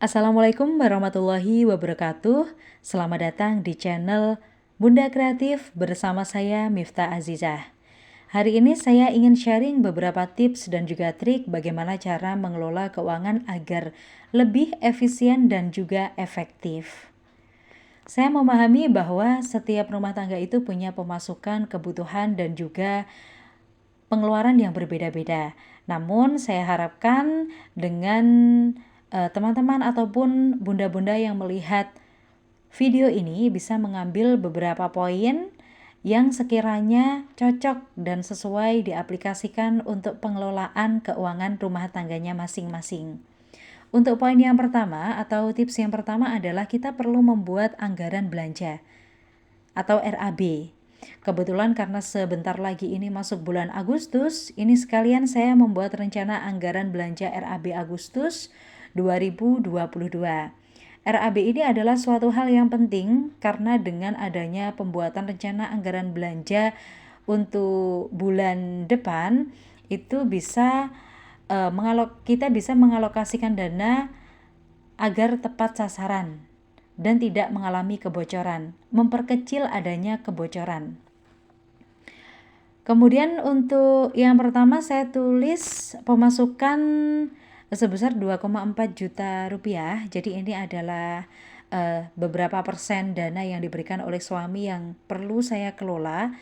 Assalamualaikum warahmatullahi wabarakatuh. Selamat datang di channel Bunda Kreatif bersama saya Miftah Azizah. Hari ini saya ingin sharing beberapa tips dan juga trik bagaimana cara mengelola keuangan agar lebih efisien dan juga efektif. Saya memahami bahwa setiap rumah tangga itu punya pemasukan, kebutuhan, dan juga pengeluaran yang berbeda-beda. Namun saya harapkan dengan teman-teman ataupun bunda-bunda yang melihat video ini bisa mengambil beberapa poin yang sekiranya cocok dan sesuai diaplikasikan untuk pengelolaan keuangan rumah tangganya masing-masing. Untuk poin yang pertama atau tips yang pertama adalah kita perlu membuat anggaran belanja atau RAB. Kebetulan karena sebentar lagi ini masuk bulan Agustus, ini sekalian saya membuat rencana anggaran belanja RAB Agustus 2022. RAB ini adalah suatu hal yang penting karena dengan adanya pembuatan rencana anggaran belanja untuk bulan depan itu bisa kita bisa mengalokasikan dana agar tepat sasaran dan tidak mengalami kebocoran, memperkecil adanya kebocoran. Kemudian untuk yang pertama saya tulis pemasukan sebesar 2,4 juta rupiah. Jadi ini adalah beberapa persen dana yang diberikan oleh suami yang perlu saya kelola.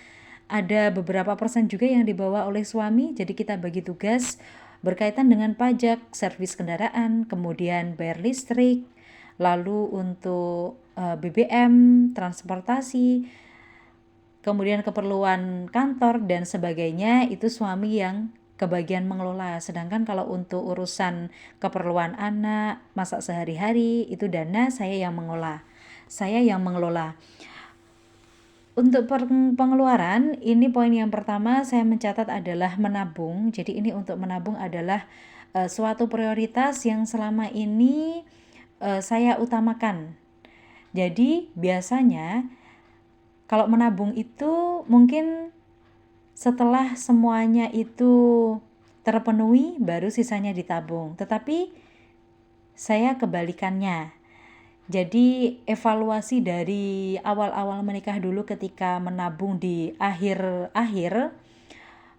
Ada beberapa persen juga yang dibawa oleh suami, jadi kita bagi tugas berkaitan dengan pajak, servis kendaraan, kemudian bayar listrik, lalu untuk BBM, transportasi, kemudian keperluan kantor dan sebagainya, itu suami yang kebagian mengelola. Sedangkan kalau untuk urusan keperluan anak, masak sehari-hari, itu dana saya yang mengelola. Untuk pengeluaran, ini poin yang pertama saya mencatat adalah menabung. Jadi ini untuk menabung adalah suatu prioritas yang selama ini saya utamakan. Jadi biasanya kalau menabung itu mungkin setelah semuanya itu terpenuhi baru sisanya ditabung. Tetapi saya kebalikannya. Jadi evaluasi dari awal-awal menikah dulu ketika menabung di akhir-akhir,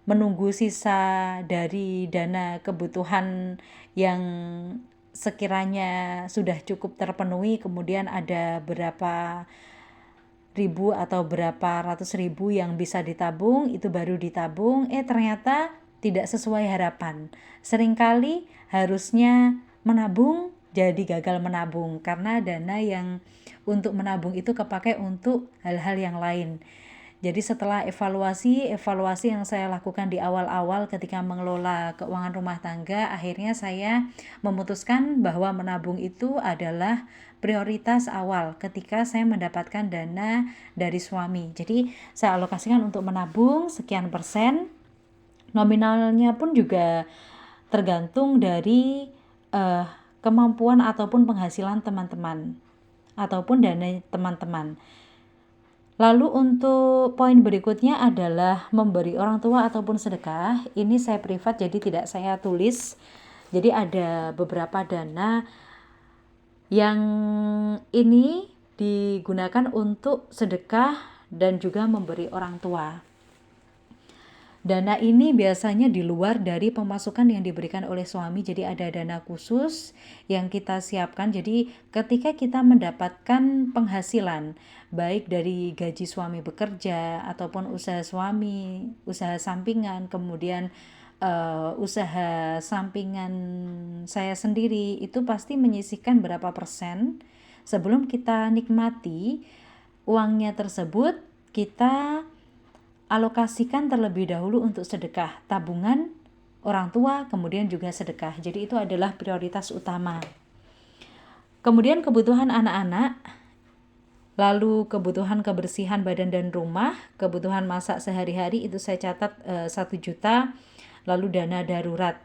menunggu sisa dari dana kebutuhan yang sekiranya sudah cukup terpenuhi, kemudian ada berapa ribu atau berapa ratus ribu yang bisa ditabung, itu baru ditabung, ternyata tidak sesuai harapan. Seringkali harusnya menabung jadi gagal menabung karena dana yang untuk menabung itu kepakai untuk hal-hal yang lain. Jadi setelah evaluasi yang saya lakukan di awal-awal ketika mengelola keuangan rumah tangga, akhirnya saya memutuskan bahwa menabung itu adalah prioritas awal ketika saya mendapatkan dana dari suami. Jadi saya alokasikan untuk menabung sekian persen. Nominalnya pun juga tergantung dari kemampuan ataupun penghasilan teman-teman ataupun dana teman-teman. Lalu untuk poin berikutnya adalah memberi orang tua ataupun sedekah. Ini saya privat jadi tidak saya tulis. Jadi ada beberapa dana yang ini digunakan untuk sedekah dan juga memberi orang tua. Dana ini biasanya di luar dari pemasukan yang diberikan oleh suami, jadi ada dana khusus yang kita siapkan. Jadi ketika kita mendapatkan penghasilan, baik dari gaji suami bekerja ataupun usaha suami, usaha sampingan, kemudian usaha sampingan saya sendiri, itu pasti menyisihkan berapa persen sebelum kita nikmati uangnya tersebut, kita alokasikan terlebih dahulu untuk sedekah, tabungan, orang tua, kemudian juga sedekah. Jadi itu adalah prioritas utama. Kemudian kebutuhan anak-anak, lalu kebutuhan kebersihan badan dan rumah, kebutuhan masak sehari-hari itu saya catat 1 juta, lalu dana darurat.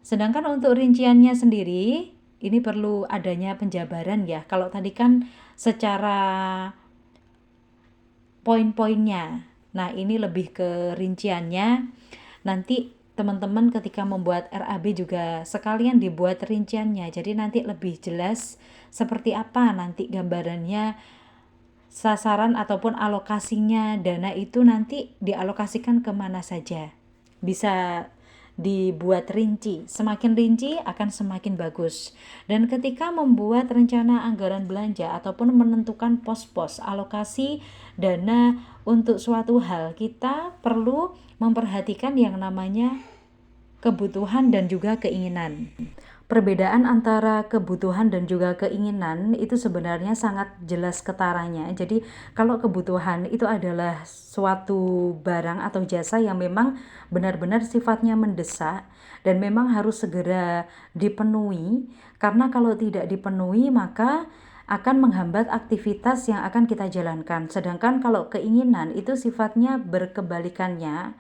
Sedangkan untuk rinciannya sendiri, ini perlu adanya penjabaran ya. Kalau tadi kan secara poin-poinnya. Nah, ini lebih ke rinciannya. Nanti teman-teman ketika membuat RAB juga sekalian dibuat rinciannya, jadi nanti lebih jelas seperti apa nanti gambarannya, sasaran ataupun alokasinya dana itu nanti dialokasikan kemana saja. Bisa dibuat rinci, semakin rinci akan semakin bagus. Dan ketika membuat rencana anggaran belanja ataupun menentukan pos-pos alokasi dana untuk suatu hal, kita perlu memperhatikan yang namanya kebutuhan dan juga keinginan. Perbedaan antara kebutuhan dan juga keinginan itu sebenarnya sangat jelas ketaranya. Jadi kalau kebutuhan itu adalah suatu barang atau jasa yang memang benar-benar sifatnya mendesak dan memang harus segera dipenuhi, karena kalau tidak dipenuhi maka akan menghambat aktivitas yang akan kita jalankan. Sedangkan kalau keinginan itu sifatnya berkebalikannya,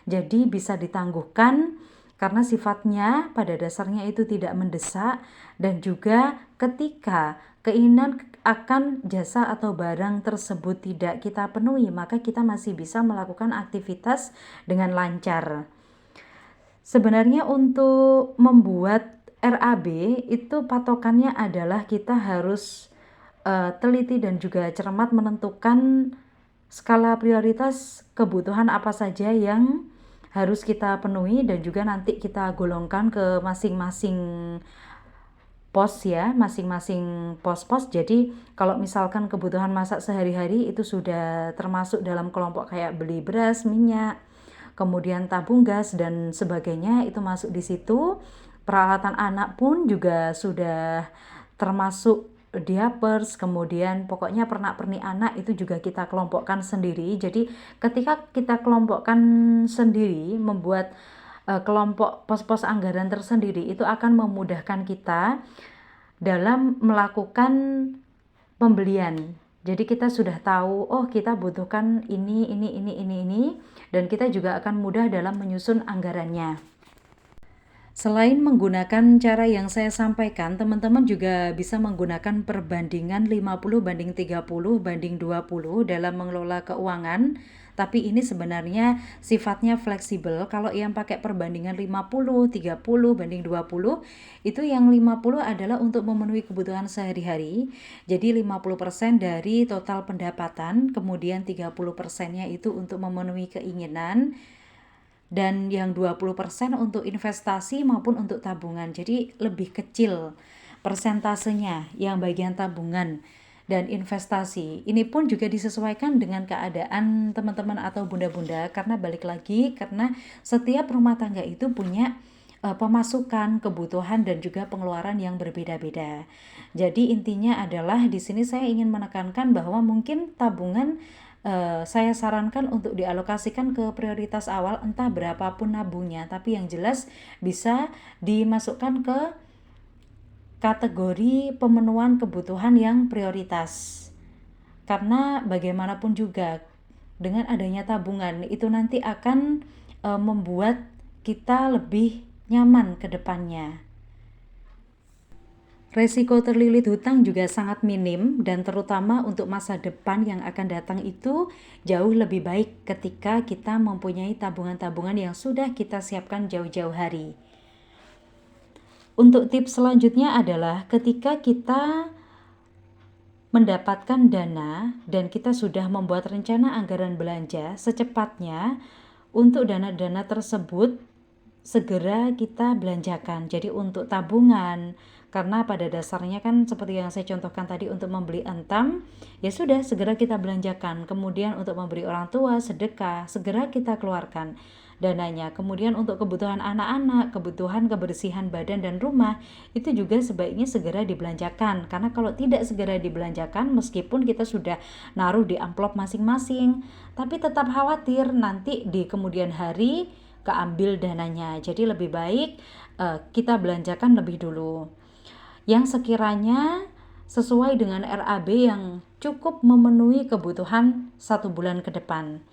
jadi bisa ditangguhkan karena sifatnya pada dasarnya itu tidak mendesak, dan juga ketika keinginan akan jasa atau barang tersebut tidak kita penuhi, maka kita masih bisa melakukan aktivitas dengan lancar. Sebenarnya untuk membuat RAB itu patokannya adalah kita harus teliti dan juga cermat menentukan skala prioritas kebutuhan apa saja yang harus kita penuhi, dan juga nanti kita golongkan ke masing-masing pos ya, masing-masing pos-pos. Jadi kalau misalkan kebutuhan masak sehari-hari itu sudah termasuk dalam kelompok kayak beli beras, minyak, kemudian tabung gas dan sebagainya, itu masuk di situ. Peralatan anak pun juga sudah termasuk diapers, kemudian pokoknya pernak-pernik anak itu juga kita kelompokkan sendiri. Jadi ketika kita kelompokkan sendiri, membuat kelompok pos-pos anggaran tersendiri, itu akan memudahkan kita dalam melakukan pembelian. Jadi kita sudah tahu, oh kita butuhkan ini, dan kita juga akan mudah dalam menyusun anggarannya. Selain menggunakan cara yang saya sampaikan, teman-teman juga bisa menggunakan perbandingan 50/30/20 dalam mengelola keuangan. Tapi ini sebenarnya sifatnya fleksibel. Kalau yang pakai perbandingan 50/30/20, itu yang 50 adalah untuk memenuhi kebutuhan sehari-hari. Jadi 50% dari total pendapatan, kemudian 30%-nya itu untuk memenuhi keinginan, dan yang 20% untuk investasi maupun untuk tabungan. Jadi lebih kecil persentasenya yang bagian tabungan dan investasi. Ini pun juga disesuaikan dengan keadaan teman-teman atau bunda-bunda, karena balik lagi, karena setiap rumah tangga itu punya pemasukan, kebutuhan dan juga pengeluaran yang berbeda-beda. Jadi intinya adalah di sini saya ingin menekankan bahwa mungkin tabungan saya sarankan untuk dialokasikan ke prioritas awal, entah berapapun nabungnya, tapi yang jelas bisa dimasukkan ke kategori pemenuhan kebutuhan yang prioritas. Karena bagaimanapun juga dengan adanya tabungan itu nanti akan membuat kita lebih nyaman ke depannya. Resiko terlilit hutang juga sangat minim, dan terutama untuk masa depan yang akan datang itu jauh lebih baik ketika kita mempunyai tabungan-tabungan yang sudah kita siapkan jauh-jauh hari. Untuk tips selanjutnya adalah ketika kita mendapatkan dana dan kita sudah membuat rencana anggaran belanja, secepatnya untuk dana-dana tersebut segera kita belanjakan. Jadi untuk tabungan, karena pada dasarnya kan seperti yang saya contohkan tadi, untuk membeli entam, ya sudah segera kita belanjakan. Kemudian untuk memberi orang tua, sedekah, segera kita keluarkan dananya. Kemudian untuk kebutuhan anak-anak, kebutuhan kebersihan badan dan rumah, itu juga sebaiknya segera dibelanjakan. Karena kalau tidak segera dibelanjakan, meskipun kita sudah naruh di amplop masing-masing, tapi tetap khawatir nanti di kemudian hari keambil dananya. Jadi lebih baik kita belanjakan lebih dulu, yang sekiranya sesuai dengan RAB yang cukup memenuhi kebutuhan 1 bulan ke depan.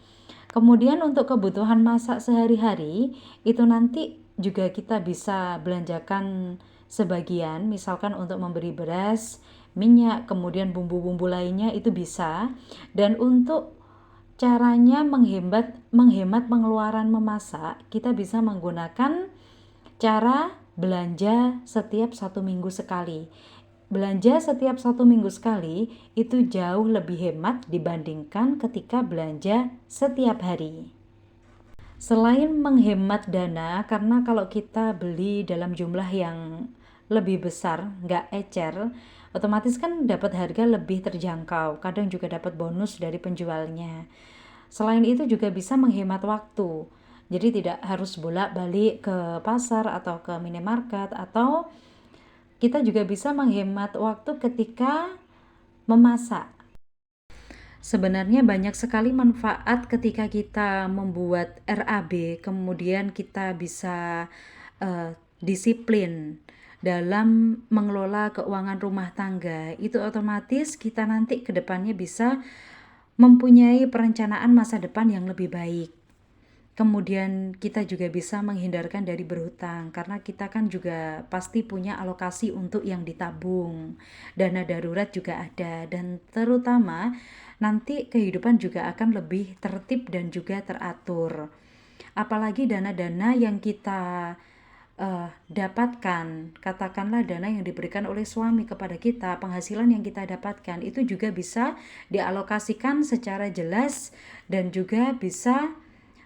Kemudian untuk kebutuhan masak sehari-hari itu nanti juga kita bisa belanjakan sebagian, misalkan untuk memberi beras, minyak, kemudian bumbu-bumbu lainnya itu bisa. Dan untuk caranya menghemat pengeluaran memasak, kita bisa menggunakan cara belanja setiap 1 minggu sekali. Belanja setiap 1 minggu sekali itu jauh lebih hemat dibandingkan ketika belanja setiap hari. Selain menghemat dana, karena kalau kita beli dalam jumlah yang lebih besar, nggak ecer, otomatis kan dapat harga lebih terjangkau, kadang juga dapat bonus dari penjualnya. Selain itu juga bisa menghemat waktu, jadi tidak harus bolak-balik ke pasar atau ke minimarket, atau kita juga bisa menghemat waktu ketika memasak. Sebenarnya banyak sekali manfaat ketika kita membuat RAB, kemudian kita bisa disiplin dalam mengelola keuangan rumah tangga. Itu otomatis kita nanti ke depannya bisa mempunyai perencanaan masa depan yang lebih baik. Kemudian kita juga bisa menghindarkan dari berhutang, karena kita kan juga pasti punya alokasi untuk yang ditabung. Dana darurat juga ada, dan terutama nanti kehidupan juga akan lebih tertib dan juga teratur. Apalagi dana-dana yang kita dapatkan, katakanlah dana yang diberikan oleh suami kepada kita, penghasilan yang kita dapatkan itu juga bisa dialokasikan secara jelas dan juga bisa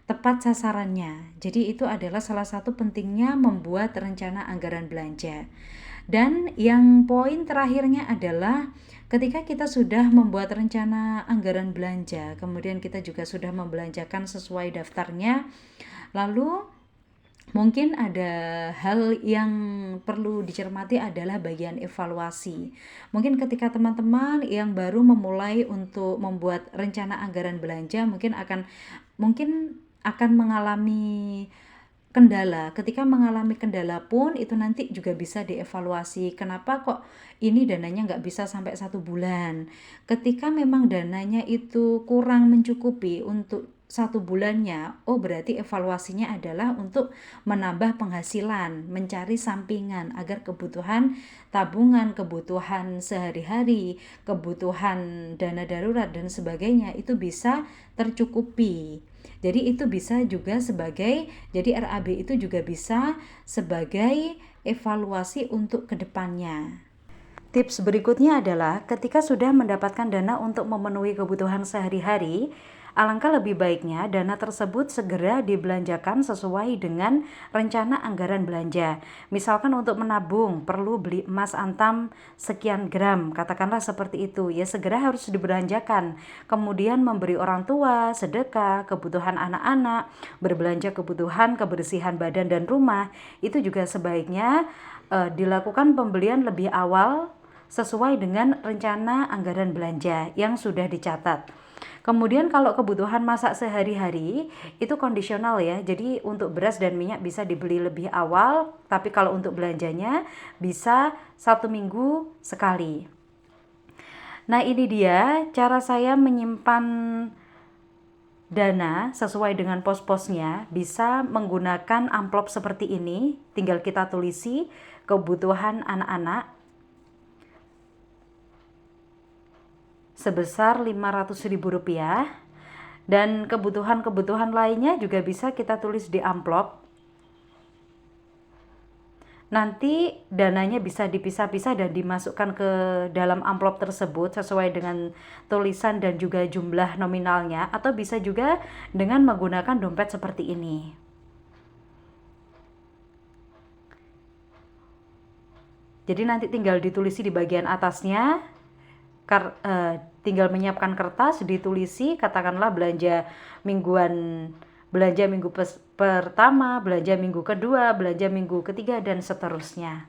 tepat sasarannya. Jadi itu adalah salah satu pentingnya membuat rencana anggaran belanja. Dan yang poin terakhirnya adalah ketika kita sudah membuat rencana anggaran belanja, kemudian kita juga sudah membelanjakan sesuai daftarnya, lalu mungkin ada hal yang perlu dicermati adalah bagian evaluasi. Mungkin ketika teman-teman yang baru memulai untuk membuat rencana anggaran belanja mungkin akan mengalami kendala. Ketika mengalami kendala pun itu nanti juga bisa dievaluasi. Kenapa kok ini dananya nggak bisa sampai 1 bulan? Ketika memang dananya itu kurang mencukupi untuk 1 bulannya, oh berarti evaluasinya adalah untuk menambah penghasilan, mencari sampingan agar kebutuhan tabungan, kebutuhan sehari-hari, kebutuhan dana darurat dan sebagainya itu bisa tercukupi. Jadi itu bisa juga jadi RAB itu juga bisa sebagai evaluasi untuk kedepannya. Tips berikutnya adalah ketika sudah mendapatkan dana untuk memenuhi kebutuhan sehari-hari, alangkah lebih baiknya dana tersebut segera dibelanjakan sesuai dengan rencana anggaran belanja. Misalkan untuk menabung perlu beli emas antam sekian gram, katakanlah seperti itu, ya segera harus dibelanjakan. Kemudian memberi orang tua, sedekah, kebutuhan anak-anak, berbelanja kebutuhan kebersihan badan dan rumah, itu juga sebaiknya dilakukan pembelian lebih awal sesuai dengan rencana anggaran belanja yang sudah dicatat. Kemudian kalau kebutuhan masak sehari-hari itu kondisional ya, jadi untuk beras dan minyak bisa dibeli lebih awal, tapi kalau untuk belanjanya bisa 1 minggu sekali. Nah ini dia cara saya menyimpan dana sesuai dengan pos-posnya, bisa menggunakan amplop seperti ini, tinggal kita tulisi kebutuhan anak-anak sebesar Rp500.000 dan kebutuhan-kebutuhan lainnya juga bisa kita tulis di amplop. Nanti dananya bisa dipisah-pisah dan dimasukkan ke dalam amplop tersebut sesuai dengan tulisan dan juga jumlah nominalnya, atau bisa juga dengan menggunakan dompet seperti ini. Jadi nanti tinggal ditulisi di bagian atasnya, tinggal menyiapkan kertas, ditulisi katakanlah belanja mingguan, belanja minggu pertama, belanja minggu kedua, belanja minggu ketiga, dan seterusnya.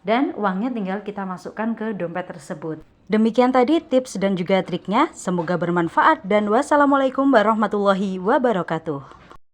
Dan uangnya tinggal kita masukkan ke dompet tersebut. Demikian tadi tips dan juga triknya, semoga bermanfaat dan wassalamualaikum warahmatullahi wabarakatuh.